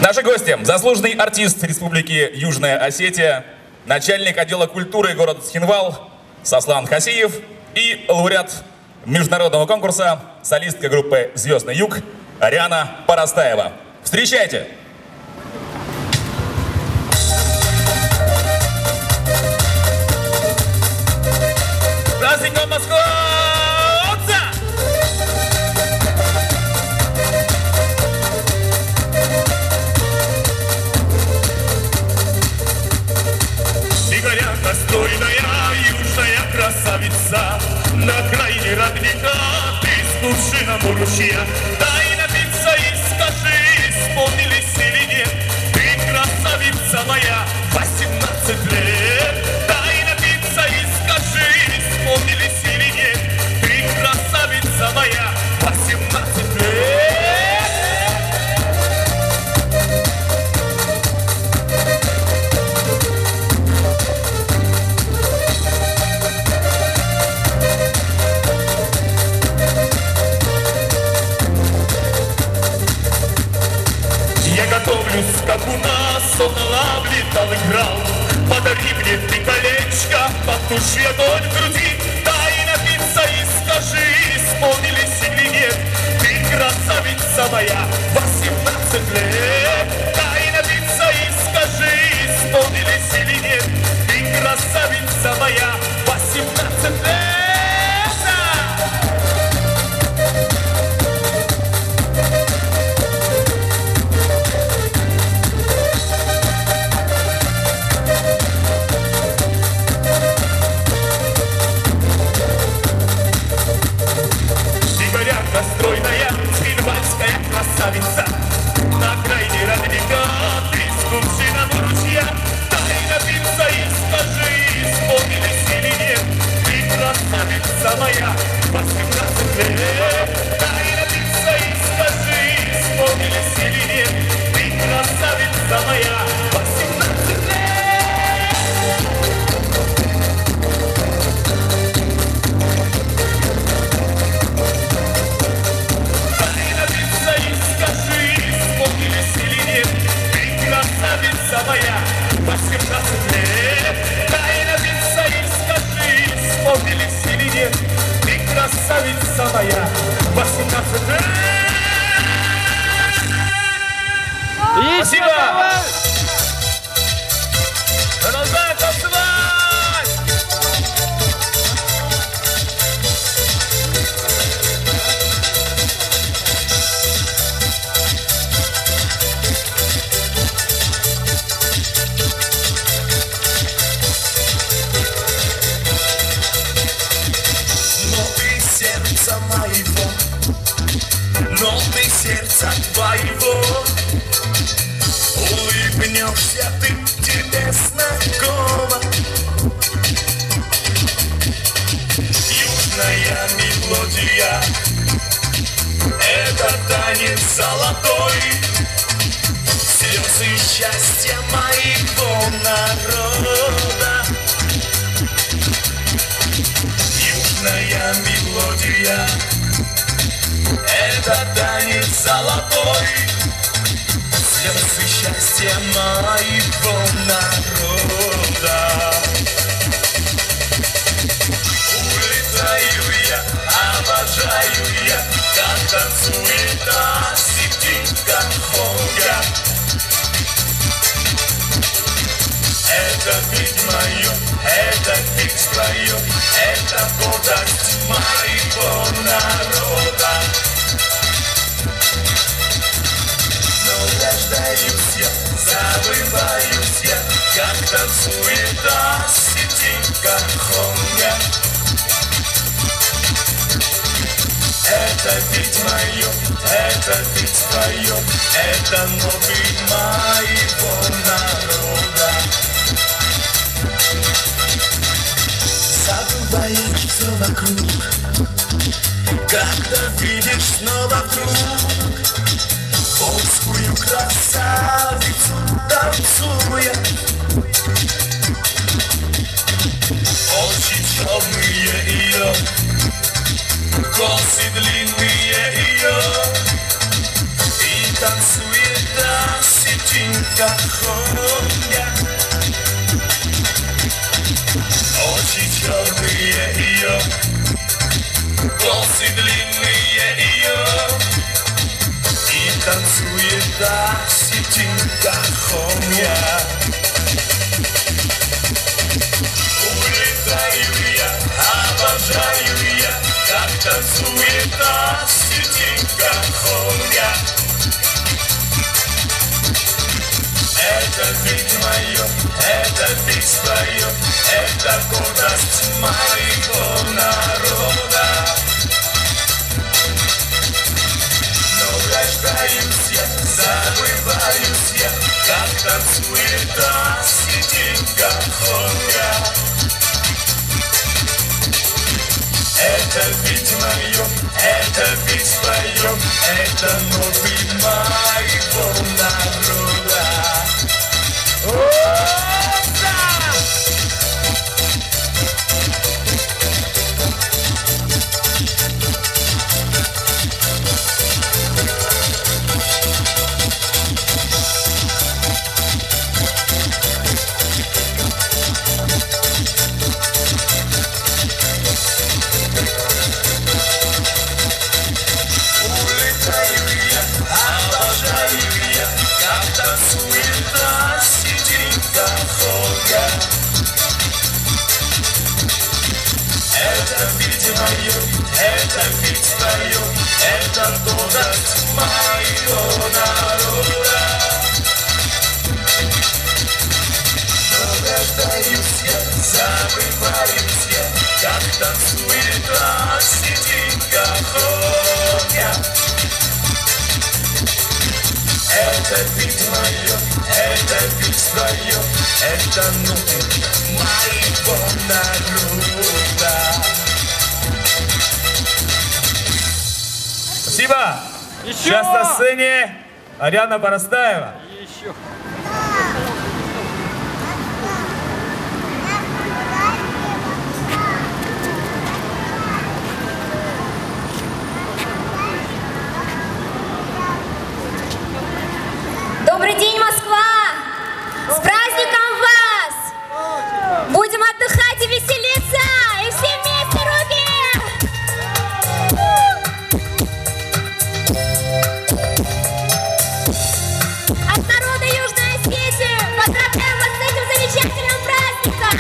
Наши гости – заслуженный артист Республики Южная Осетия, начальник отдела культуры города Цхинвал Сослан Хасиев и лауреат международного конкурса, солистка группы «Звездный Юг» Ариана Парастаева. Встречайте! Праздником Москва! Стройная южная красавица, на крайне родника ты с кувшином у ручья. Дай напиться и скажи, исполнились или нет. Ты красавица моя, 18 лет. Дай напиться и скажи, исполнились или нет. Ты красавица моя, 18 лет. Готовлюсь, как у нас он облетал, играл. Подари мне ты колечко, потуши огонь в груди. Дай напиться и скажи, исполнились или нет. Ты красавица моя, 18 лет. Дай напиться и скажи, исполнились или нет. Ты красавица моя, 18 лет. Стройная цхинвальская красавица, на крайне родника ты с кувшином у ручья. Дай напиться и скажи, исполнились или нет. Ты красавица моя, 18 лет. Дай напиться и скажи, исполнились или нет. Ты красавица моя, 18 лет. Красавица моя, 18 лет. Дай напиться и скажи, исполнились или нет. Ты красавица моя, 18 лет. Спасибо! Продолжаем танцевать! Но ты сердца твоего, улыбнешься ты, тебе знакомо. Южная мелодия — это танец золотой, слезы счастья моего народа. Южная мелодия — это танец золотой, слезы счастья моего народа. Улетаю я, обожаю я, как танцует осетинка Хонга. Это ведь мое, это ведь твое, это гордость моего народа. Но рождаюсь я, забываюсь я, как танцует осетинка Хонга. Это ведь мое, это ведь твое, это ноты моего народа. Забываешь все вокруг, когда видишь снова вдруг польскую красавицу танцуя. Очи черные ее, косы длинные ее, и танцует, танцует. кахонья. Очи черные ее, волосы длинные ее, и танцует так сидит кахонья. Улетаю я, обожаю я, как танцует так сидит кахонья. Это ведь мое, это ведь свое, это гордость моего народа. Но рождаюсь я, забываюсь я, как танцует сидит кахонья. Это ведь мое, это ведь свое, это ноты моего народа. Это ведь мое, это ведь твое, это гордость моего народа. Но рождаюсь я, забываюсь я, как танцует сидит кахонья. Это ведь мое, это ведь твое, это ноты моего народа. Спасибо! Сейчас на сцене Ариана Боростаева. Еще. Добрый день, Москва! С праздником вас! Будем отдыхать и веселиться! И все вместе руки! От народа Южной Осетии поздравляем вас с этим замечательным праздником!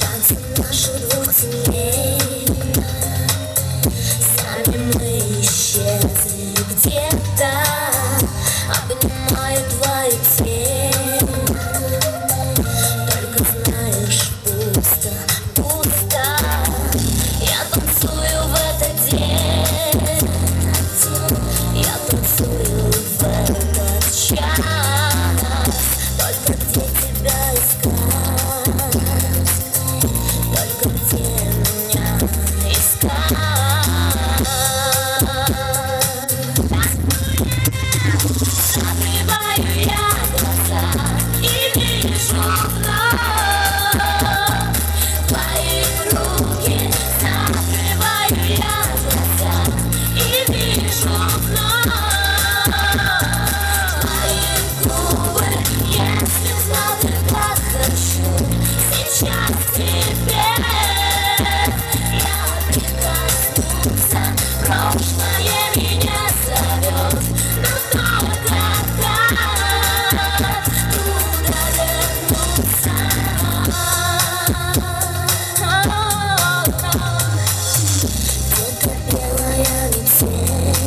Танцы наши двух сами мы исчезли где-то, обнимаю твою тень. Только знаешь, пусто, пусто. Я танцую в этот день, я танцую в этот час. Только где тебя искать? Только где меня искать? Закрываю я глаза и вижу вновь твои руки. Закрываю я глаза и вижу вновь твои губы. Если знал ты, как хочу сейчас тебе я прикоснуться, прошлое меня зовет, но только так туда вернуться. Где-то белая метель